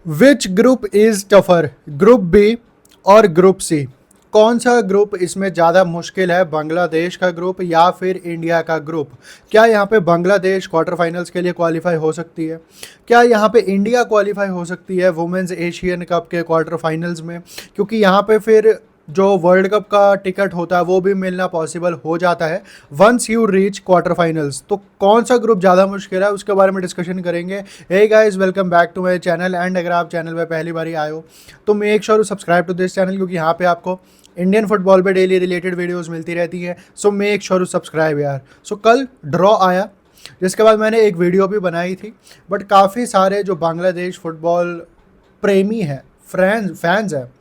Which group is tougher, group B और group C? कौन सा ग्रुप इसमें ज़्यादा मुश्किल है, बांग्लादेश का ग्रुप या फिर इंडिया का ग्रुप? क्या यहाँ पे बांग्लादेश क्वार्टर फाइनल्स के लिए क्वालिफाई हो सकती है? क्या यहाँ पे इंडिया क्वालिफाई हो सकती है वुमेन्स एशियन कप के क्वार्टर फाइनल्स में? क्योंकि यहाँ पे फिर जो वर्ल्ड कप का टिकट होता है वो भी मिलना पॉसिबल हो जाता है once you reach quarter finals. तो कौन सा ग्रुप ज़्यादा मुश्किल है उसके बारे में डिस्कशन करेंगे। Hey guys, welcome back to my channel and अगर आप चैनल में पहली बार आए हो तो make sure to subscribe to this channel, क्योंकि यहाँ पे आपको इंडियन फुटबॉल पे डेली रिलेटेड वीडियोस मिलती रहती है। So make sure to subscribe यार। सो कल ड्रॉ आया जिसके बाद मैंने एक वीडियो भी बनाई थी, बट काफ़ी सारे जो बांग्लादेश फुटबॉल प्रेमी हैं, फैंस हैं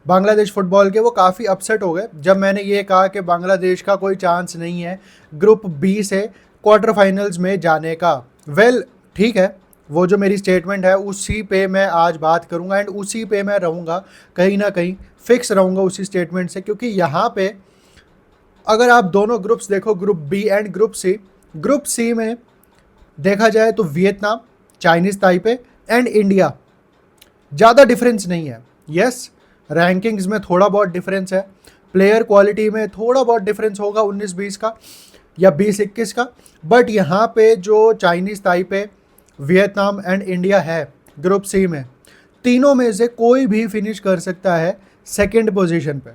बांग्लादेश फुटबॉल के, वो काफ़ी अपसेट हो गए जब मैंने ये कहा कि बांग्लादेश का कोई चांस नहीं है ग्रुप बी से क्वार्टर फाइनल्स में जाने का। ठीक है, वो जो मेरी स्टेटमेंट है उसी पे मैं आज बात करूंगा एंड उसी पे मैं रहूँगा, कहीं ना कहीं फिक्स रहूँगा उसी स्टेटमेंट से। क्योंकि यहाँ पे अगर आप दोनों ग्रुप्स देखो, group B and group C में देखा जाए तो Vietnam, Chinese Taipei and India, ज़्यादा डिफरेंस नहीं है। यस, रैंकिंग्स में थोड़ा बहुत डिफरेंस है, प्लेयर क्वालिटी में थोड़ा बहुत डिफरेंस होगा 19-20 का या 20-21 का, बट यहाँ पे जो Chinese Taipei, Vietnam and India है ग्रुप सी में, तीनों में से कोई भी फिनिश कर सकता है सेकंड पोजीशन पे,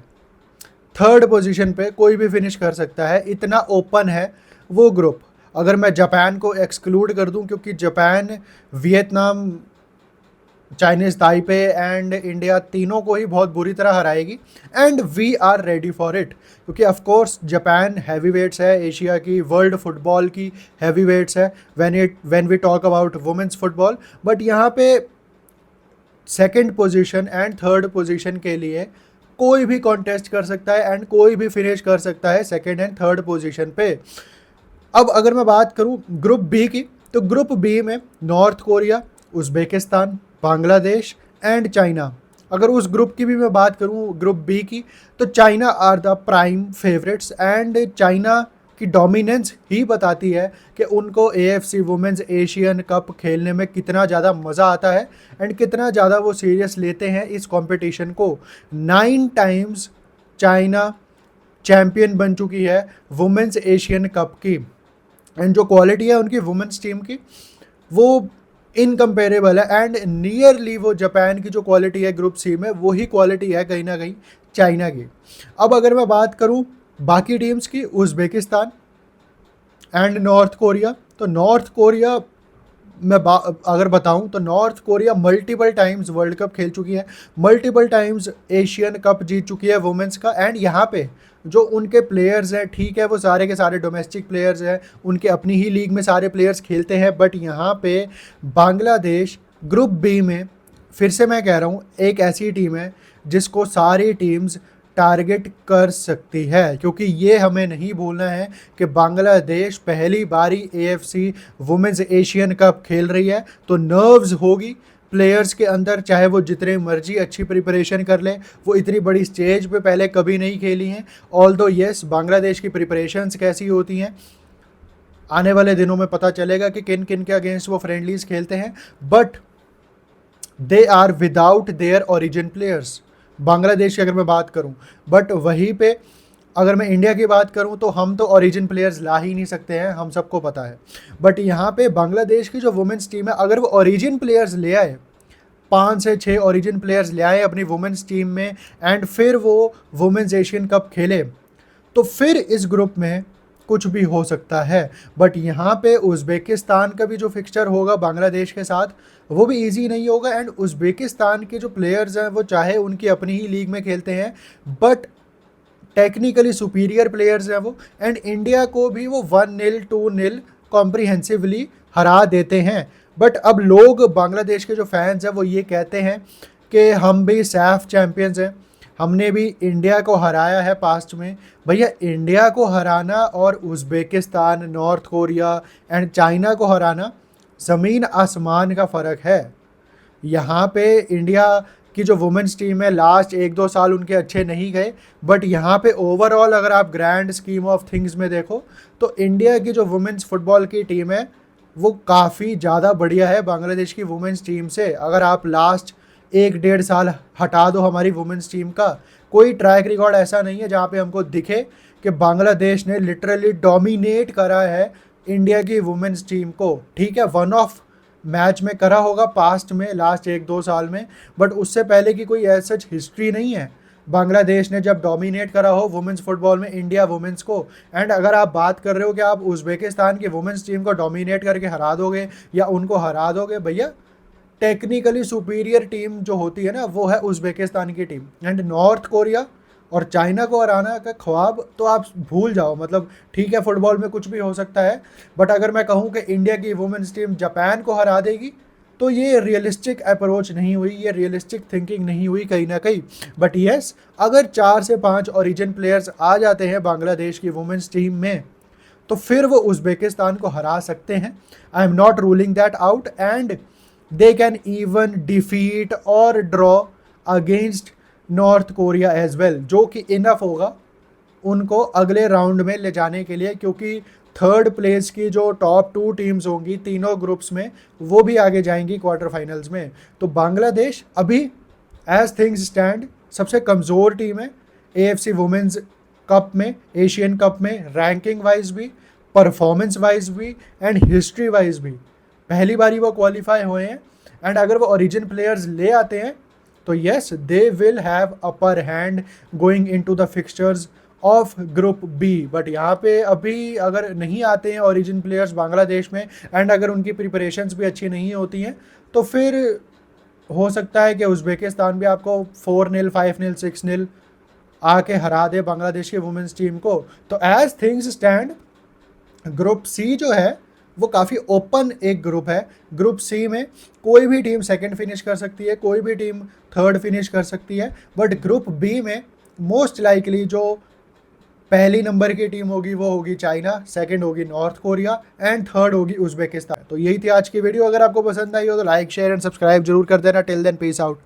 थर्ड पोजीशन पे कोई भी फिनिश कर सकता है, इतना ओपन है वो ग्रुप। अगर मैं जापान को एक्सक्लूड कर दूं, क्योंकि Japan, Vietnam, Chinese Taipei and India तीनों को ही बहुत बुरी तरह हराएगी and we are ready for it. क्योंकि of course Japan heavy weights है, एशिया की, वर्ल्ड फुटबॉल की हैवी वेट्स है when we talk about women's football. But यहाँ पे second position and third position के लिए कोई भी कॉन्टेस्ट कर सकता है एंड कोई भी फिनिश कर सकता है सेकंड एंड थर्ड पोजीशन पे। अब अगर मैं बात करूं ग्रुप बी की, तो ग्रुप बी में north Korea, Uzbekistan, Bangladesh and China. अगर उस ग्रुप की भी मैं बात करूं ग्रुप बी की, तो China are the prime favourites and China की डोमिनेंस ही बताती है कि उनको एएफसी वुमेन्स एशियन कप खेलने में कितना ज़्यादा मज़ा आता है एंड कितना ज़्यादा वो सीरियस लेते हैं इस कंपटीशन को। 9 टाइम्स चाइना चैम्पियन बन चुकी है वुमेन्स एशियन कप की एंड जो क्वालिटी है उनकी वुमेन्स टीम की वो इनकम्पेरेबल है एंड नियरली वो जापान की जो क्वालिटी है ग्रुप सी में वही क्वालिटी है कहीं ना कहीं चाइना की। अब अगर मैं बात करूं बाकी टीम्स की, उज़्बेकिस्तान एंड नॉर्थ कोरिया, तो नॉर्थ कोरिया अगर बताऊं तो north Korea multiple times world cup खेल चुकी है, मल्टीपल टाइम्स एशियन कप जीत चुकी है वुमेन्स का एंड यहाँ पे जो उनके प्लेयर्स हैं, ठीक है वो सारे के सारे डोमेस्टिक प्लेयर्स हैं, उनके अपनी ही लीग में सारे प्लेयर्स खेलते हैं, बट यहाँ पे बांग्लादेश ग्रुप बी में फिर से मैं कह रहा हूँ एक ऐसी टीम है जिसको सारी टीम्स टारगेट कर सकती है। क्योंकि ये हमें नहीं भूलना है कि बांग्लादेश पहली बारी एएफसी वुमेन्स एशियन कप खेल रही है, तो नर्व्स होगी प्लेयर्स के अंदर, चाहे वो जितने मर्जी अच्छी प्रिपरेशन कर ले, वो इतनी बड़ी स्टेज पे पहले कभी नहीं खेली हैं। ऑल्दो यस, बांग्लादेश की प्रिपरेशंस कैसी होती हैं आने वाले दिनों में पता चलेगा कि किन किन के अगेंस्ट वो फ्रेंडलीज खेलते हैं, but they are without their origin players, Bangladesh की अगर मैं बात करूं। बट वहीं पे अगर मैं इंडिया की बात करूं तो हम तो ओरिजिन प्लेयर्स ला ही नहीं सकते हैं, हम सबको पता है। बट यहाँ पे बांग्लादेश की जो वुमेन्स टीम है, अगर वो ओरिजिन प्लेयर्स ले आए, 5 से 6 ओरिजिन प्लेयर्स ले आए अपनी वुमेन्स टीम में एंड फिर वो वुमेन्स एशियन कप खेले, तो फिर इस ग्रुप में कुछ भी हो सकता है। बट यहाँ पे उज़्बेकिस्तान का भी जो फिक्सचर होगा बांग्लादेश के साथ वो भी इजी नहीं होगा एंड उज़्बेकिस्तान के जो प्लेयर्स हैं वो चाहे उनकी अपनी ही लीग में खेलते हैं, बट टेक्निकली सुपीरियर प्लेयर्स हैं वो, एंड इंडिया को भी वो 1-0 2-0 कॉम्प्रिहेंसिवली हरा देते हैं। बट अब लोग बांग्लादेश के जो फैंस हैं वो ये कहते हैं कि हम भी सैफ चैम्पियंस हैं, हमने भी इंडिया को हराया है पास्ट में। भैया, इंडिया को हराना और Uzbekistan, north Korea and China को हराना ज़मीन आसमान का फ़र्क है। यहाँ पे इंडिया की जो वुमेन्स टीम है लास्ट 1-2 साल उनके अच्छे नहीं गए, बट यहाँ पे ओवरऑल अगर आप ग्रैंड स्कीम ऑफ थिंग्स में देखो तो इंडिया की जो वुमेन्स फुटबॉल की टीम है वो काफ़ी ज़्यादा बढ़िया है बांग्लादेश की वुमेंस टीम से। अगर आप लास्ट 1-1.5 साल हटा दो हमारी वुमेंस टीम का, कोई ट्रैक रिकॉर्ड ऐसा नहीं है जहाँ पे हमको दिखे कि बांग्लादेश ने लिटरली डोमिनेट करा है इंडिया की वुमेंस टीम को। ठीक है, वन ऑफ मैच में करा होगा पास्ट में, लास्ट 1-2 साल में, बट उससे पहले की कोई ऐसा हिस्ट्री नहीं है बांग्लादेश ने जब डोमिनेट करा हो वुमेंस फुटबॉल में इंडिया वुमेंस को। एंड अगर आप बात कर रहे हो कि आप उज़्बेकिस्तान की वुमेंस टीम को डोमिनेट करके हरा दोगे या उनको हरा दोगे, भैया टेक्निकली सुपीरियर टीम जो होती है ना वो है उज़्बेकिस्तान की टीम। एंड नॉर्थ कोरिया और चाइना को हराना का ख्वाब तो आप भूल जाओ। मतलब ठीक है, फुटबॉल में कुछ भी हो सकता है, बट अगर मैं कहूँ कि इंडिया की वुमेन्स टीम जापान को हरा देगी तो ये रियलिस्टिक अप्रोच नहीं हुई, ये रियलिस्टिक थिंकिंग नहीं हुई कहीं ना कहीं। बट येस, अगर 4 से 5 ओरिजिन प्लेयर्स आ जाते हैं बांग्लादेश की वुमेन्स टीम में तो फिर वो उज़्बेकिस्तान को हरा सकते हैं। I am not ruling that out, and they can even defeat और draw against North Korea as well, जो कि इनफ होगा उनको अगले राउंड में ले जाने के लिए, क्योंकि थर्ड प्लेस की जो टॉप 2 टीम्स होंगी तीनों ग्रुप्स में वो भी आगे जाएंगी क्वार्टर फाइनल्स में। तो बांग्लादेश अभी एज थिंग्स स्टैंड सबसे कमज़ोर टीम है एएफसी वुमेन्स कप में, एशियन कप में, रैंकिंग वाइज भी, परफॉर्मेंस वाइज भी एंड हिस्ट्री वाइज भी। पहली बारी वो क्वालिफाई हुए हैं, एंड अगर वो ओरिजिन प्लेयर्स ले आते हैं तो yes they will have upper hand going into the fixtures of group B. But यहाँ पे अभी अगर नहीं आते हैं ओरिजिन प्लेयर्स बांग्लादेश में, एंड अगर उनकी प्रिपरेशंस भी अच्छी नहीं होती हैं, तो फिर हो सकता है कि उज़्बेकिस्तान भी आपको 4-0, 5-0, 6-0 आके हरा दे बांग्लादेश की वुमेंस टीम को। तो as things stand group C जो है वो काफ़ी ओपन एक ग्रुप है। ग्रुप सी में कोई भी टीम सेकंड फिनिश कर सकती है, कोई भी टीम थर्ड फिनिश कर सकती है, बट ग्रुप बी में मोस्ट लाइकली जो पहली नंबर की टीम होगी वो होगी चाइना, सेकंड होगी नॉर्थ कोरिया एंड थर्ड होगी उज़्बेकिस्तान। तो यही थी आज की वीडियो। अगर आपको पसंद आई हो तो लाइक, शेयर एंड सब्सक्राइब जरूर कर देना। Till then peace out.